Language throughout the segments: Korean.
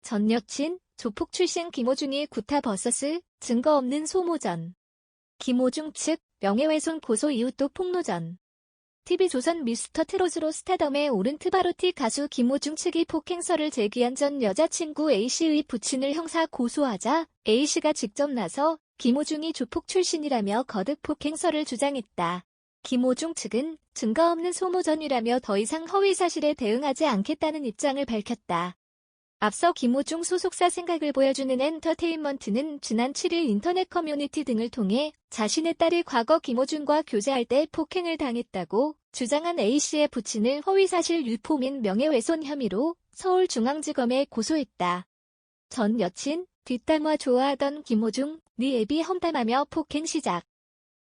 전 여친, 조폭 출신 김호중이 구타 vs 증거 없는 소모전. 김호중 측 명예훼손 고소 이후 또 폭로전. TV조선 미스터트롯으로 스타덤에 오른 트바로티 가수 김호중 측이 폭행설을 제기한 전 여자친구 A씨의 부친을 형사 고소하자 A씨가 직접 나서 김호중이 조폭 출신이라며 거듭 폭행설을 주장했다. 김호중 측은 증거 없는 소모전이라며 더 이상 허위 사실에 대응하지 않겠다는 입장을 밝혔다. 앞서 김호중 소속사 생각을 보여주는 엔터테인먼트는 지난 7일 인터넷 커뮤니티 등을 통해 자신의 딸이 과거 김호중과 교제할 때 폭행을 당했다고 주장한 A씨의 부친을 허위사실 유포 및 명예훼손 혐의로 서울중앙지검에 고소했다. 전 여친, 뒷담화 좋아하던 김호중, 네 애비 험담하며 폭행 시작.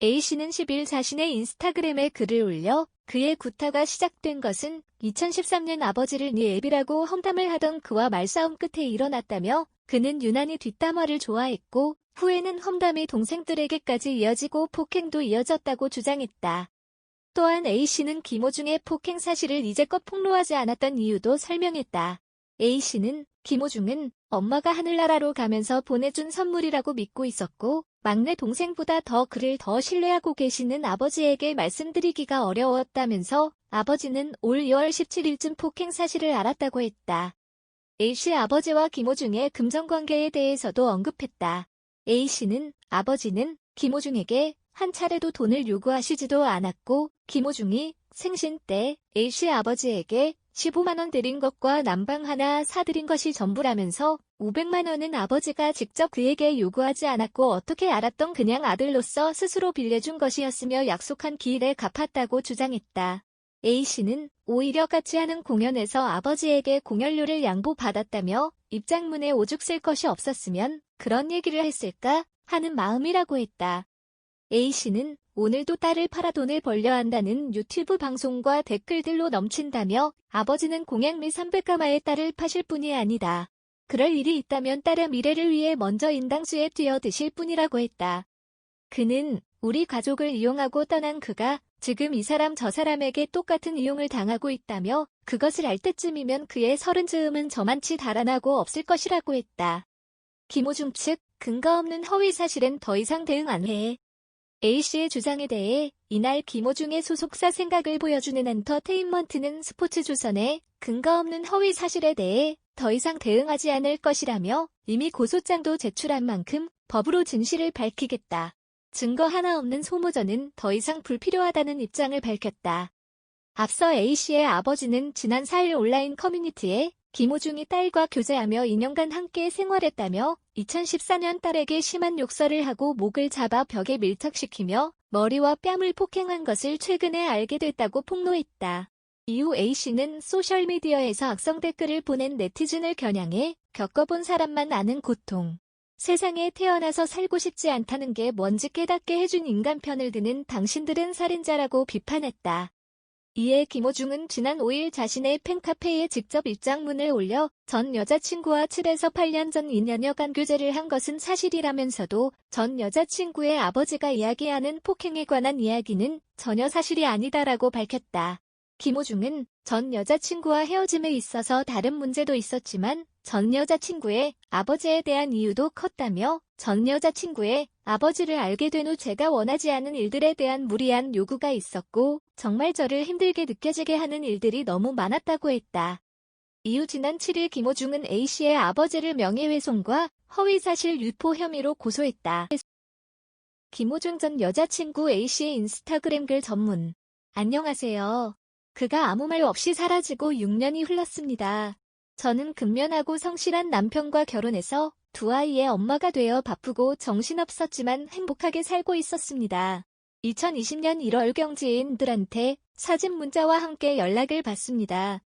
A씨는 10일 자신의 인스타그램에 글을 올려 그의 구타가 시작된 것은 2013년 아버지를 네 애비라고 험담을 하던 그와 말싸움 끝에 일어났다며 그는 유난히 뒷담화를 좋아했고 후에는 험담이 동생들에게까지 이어지고 폭행도 이어졌다고 주장했다. 또한 A씨는 김호중의 폭행 사실을 이제껏 폭로하지 않았던 이유도 설명했다. A씨는 김호중은 엄마가 하늘나라로 가면서 보내준 선물이라고 믿고 있었고 막내 동생보다 그를 더 신뢰하고 계시는 아버지에게 말씀드리기가 어려웠다면서 아버지는 올 2월 17일쯤 폭행 사실을 알았다고 했다. A씨 아버지와 김호중의 금전관계에 대해서도 언급했다. A씨는 아버지는 김호중에게 한 차례도 돈을 요구하시지도 않았고 김호중이 생신 때 A씨 아버지에게 15만 원 드린 것과 난방 하나 사드린 것이 전부라면서 500만 원은 아버지가 직접 그에게 요구하지 않았고 어떻게 알았던 그냥 아들로서 스스로 빌려준 것이었으며 약속한 기일에 갚았다고 주장했다. A씨는 오히려 같이 하는 공연에서 아버지에게 공연료를 양보받았다며 입장문에 오죽 쓸 것이 없었으면 그런 얘기를 했을까 하는 마음이라고 했다. A씨는 오늘도 딸을 팔아 돈을 벌려 한다는 유튜브 방송과 댓글들로 넘친다며 아버지는 공약 및 300가마의 딸을 파실 분이 아니다. 그럴 일이 있다면 딸의 미래를 위해 먼저 인당수에 뛰어드실 뿐이라고 했다. 그는 우리 가족을 이용하고 떠난 그가 지금 이 사람 저 사람에게 똑같은 이용을 당하고 있다며 그것을 알 때쯤이면 그의 서른 즈음은 저만치 달아나고 없을 것이라고 했다. 김호중 측 근거 없는 허위 사실엔 더 이상 대응 안 해. A씨의 주장에 대해 이날 김호중의 소속사 생각을 보여주는 엔터테인먼트는 스포츠조선에 근거 없는 허위 사실에 대해 더 이상 대응하지 않을 것이라며 이미 고소장도 제출한 만큼 법으로 진실을 밝히겠다. 증거 하나 없는 소모전은 더 이상 불필요하다는 입장을 밝혔다. 앞서 A씨의 아버지는 지난 4일 온라인 커뮤니티에 김호중이 딸과 교제하며 2년간 함께 생활했다며 2014년 딸에게 심한 욕설을 하고 목을 잡아 벽에 밀착시키며 머리와 뺨을 폭행한 것을 최근에 알게 됐다고 폭로했다. 이후 A씨는 소셜미디어에서 악성 댓글을 보낸 네티즌을 겨냥해 겪어본 사람만 아는 고통. 세상에 태어나서 살고 싶지 않다는 게 뭔지 깨닫게 해준 인간 편을 드는 당신들은 살인자라고 비판했다. 이에 김호중은 지난 5일 자신의 팬카페에 직접 입장문을 올려 전 여자친구와 7에서 8년 전 2년여간 교제를 한 것은 사실이라면서도 전 여자친구의 아버지가 이야기하는 폭행에 관한 이야기는 전혀 사실이 아니다라고 밝혔다. 김호중은 전 여자친구와 헤어짐에 있어서 다른 문제도 있었지만 전 여자친구의 아버지에 대한 이유도 컸다며 전 여자친구의 아버지를 알게 된 후 제가 원하지 않은 일들에 대한 무리한 요구가 있었고 정말 저를 힘들게 느껴지게 하는 일들이 너무 많았다고 했다. 이후 지난 7일 김호중은 A씨의 아버지를 명예훼손과 허위사실 유포 혐의로 고소했다. 김호중 전 여자친구 A씨의 인스타그램 글 전문. 안녕하세요. 그가 아무 말 없이 사라지고 6년이 흘렀습니다. 저는 근면하고 성실한 남편과 결혼해서 두 아이의 엄마가 되어 바쁘고 정신없었지만 행복하게 살고 있었습니다. 2020년 1월 경지인들한테 사진 문자와 함께 연락을 받습니다.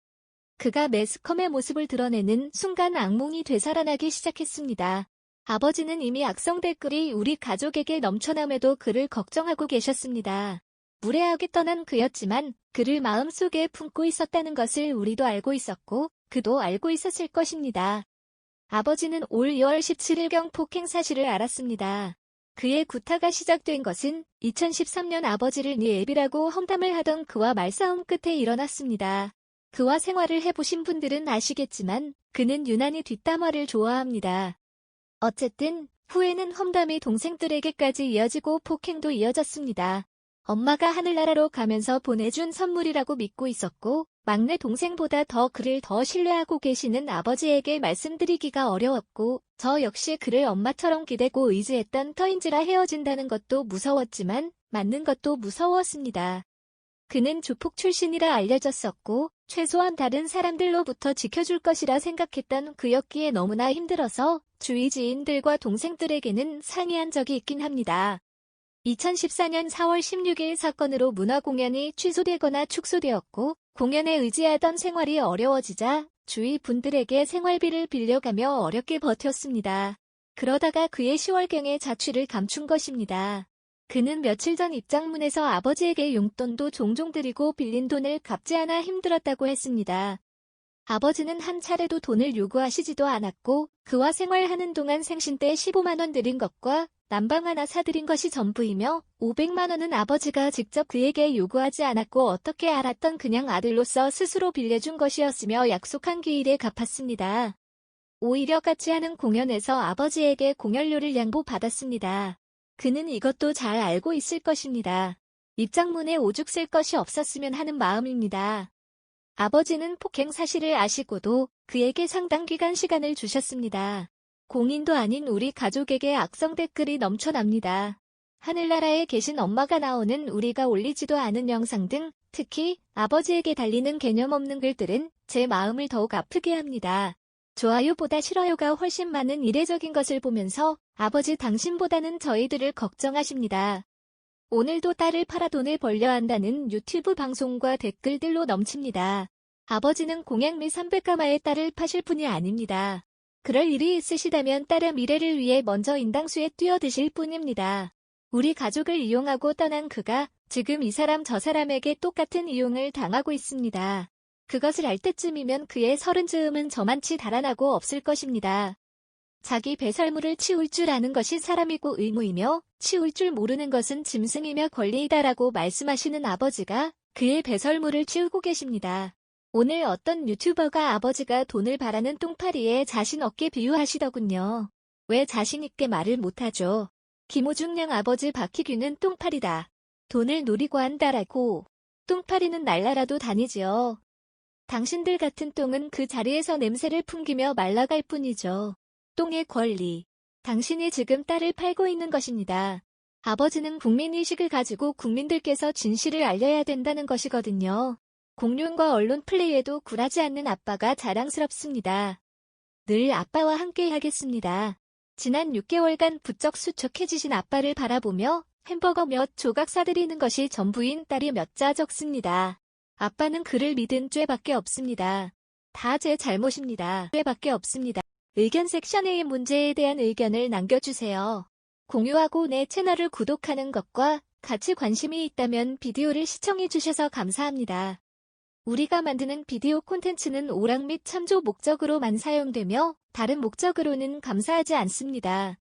그가 매스컴의 모습을 드러내는 순간 악몽이 되살아나기 시작했습니다. 아버지는 이미 악성 댓글이 우리 가족에게 넘쳐남에도 그를 걱정하고 계셨습니다. 무례하게 떠난 그였지만 그를 마음속에 품고 있었다는 것을 우리도 알고 있었고 그도 알고 있었을 것입니다. 아버지는 올 2월 17일경 폭행 사실을 알았습니다. 그의 구타가 시작된 것은 2013년 아버지를 네 애비라고 험담을 하던 그와 말싸움 끝에 일어났습니다. 그와 생활을 해보신 분들은 아시겠지만 그는 유난히 뒷담화를 좋아합니다. 어쨌든 후에는 험담이 동생들에게까지 이어지고 폭행도 이어졌습니다. 엄마가 하늘나라로 가면서 보내준 선물이라고 믿고 있었고 막내 동생보다 그를 더 신뢰하고 계시는 아버지에게 말씀드리기가 어려웠고 저 역시 그를 엄마처럼 기대고 의지했던 터인지라 헤어진다는 것도 무서웠지만 맞는 것도 무서웠습니다. 그는 조폭 출신이라 알려졌었고 최소한 다른 사람들로부터 지켜줄 것이라 생각했던 그였기에 너무나 힘들어서 주위 지인들과 동생들에게는 상의한 적이 있긴 합니다. 2014년 4월 16일 사건으로 문화공연이 취소되거나 축소되었고 공연에 의지하던 생활이 어려워지자 주위 분들에게 생활비를 빌려가며 어렵게 버텼습니다. 그러다가 그의 10월경에 자취를 감춘 것입니다. 그는 며칠 전 입장문에서 아버지에게 용돈도 종종 드리고 빌린 돈을 갚지 않아 힘들었다고 했습니다. 아버지는 한 차례도 돈을 요구하시지도 않았고 그와 생활하는 동안 생신 때 15만 원 드린 것과 난방 하나 사드린 것이 전부이며 500만 원은 아버지가 직접 그에게 요구하지 않았고 어떻게 알았던 그냥 아들로서 스스로 빌려준 것이었으며 약속한 기일에 갚았습니다. 오히려 같이 하는 공연에서 아버지에게 공연료를 양보받았습니다. 그는 이것도 잘 알고 있을 것입니다. 입장문에 오죽 쓸 것이 없었으면 하는 마음입니다. 아버지는 폭행 사실을 아시고도 그에게 상당 기간 시간을 주셨습니다. 공인도 아닌 우리 가족에게 악성 댓글이 넘쳐납니다. 하늘나라에 계신 엄마가 나오는 우리가 올리지도 않은 영상 등 특히 아버지에게 달리는 개념 없는 글들은 제 마음을 더욱 아프게 합니다. 좋아요보다 싫어요가 훨씬 많은 이례적인 것을 보면서 아버지 당신보다는 저희들을 걱정하십니다. 오늘도 딸을 팔아 돈을 벌려 한다는 유튜브 방송과 댓글들로 넘칩니다. 아버지는 공약 및 300가마의 딸을 파실 분이 아닙니다. 그럴 일이 있으시다면 딸의 미래를 위해 먼저 인당수에 뛰어드실 뿐입니다. 우리 가족을 이용하고 떠난 그가 지금 이 사람 저 사람에게 똑같은 이용을 당하고 있습니다. 그것을 알 때쯤이면 그의 서른즈음은 저만치 달아나고 없을 것입니다. 자기 배설물을 치울 줄 아는 것이 사람이고 의무이며 치울 줄 모르는 것은 짐승이며 권리이다라고 말씀하시는 아버지가 그의 배설물을 치우고 계십니다. 오늘 어떤 유튜버가 아버지가 돈을 바라는 똥파리에 자신 없게 비유하시더군요. 왜 자신 있게 말을 못하죠? 김호중 양 아버지 박희규는 똥파리다. 돈을 노리고 한다라고. 똥파리는 날라라도 다니지요. 당신들 같은 똥은 그 자리에서 냄새를 풍기며 말라갈 뿐이죠. 똥의 권리. 당신이 지금 딸을 팔고 있는 것입니다. 아버지는 국민의식을 가지고 국민들께서 진실을 알려야 된다는 것이거든요. 공론과 언론 플레이에도 굴하지 않는 아빠가 자랑스럽습니다. 늘 아빠와 함께 하겠습니다. 지난 6개월간 부쩍 수척해지신 아빠를 바라보며 햄버거 몇 조각 사드리는 것이 전부인 딸이 몇 자 적습니다. 아빠는 그를 믿은 죄밖에 없습니다. 다 제 잘못입니다. 죄밖에 없습니다. 의견 섹션의 문제에 대한 의견을 남겨주세요. 공유하고 내 채널을 구독하는 것과 같이 관심이 있다면 비디오를 시청해주셔서 감사합니다. 우리가 만드는 비디오 콘텐츠는 오락 및 참조 목적으로만 사용되며 다른 목적으로는 감사하지 않습니다.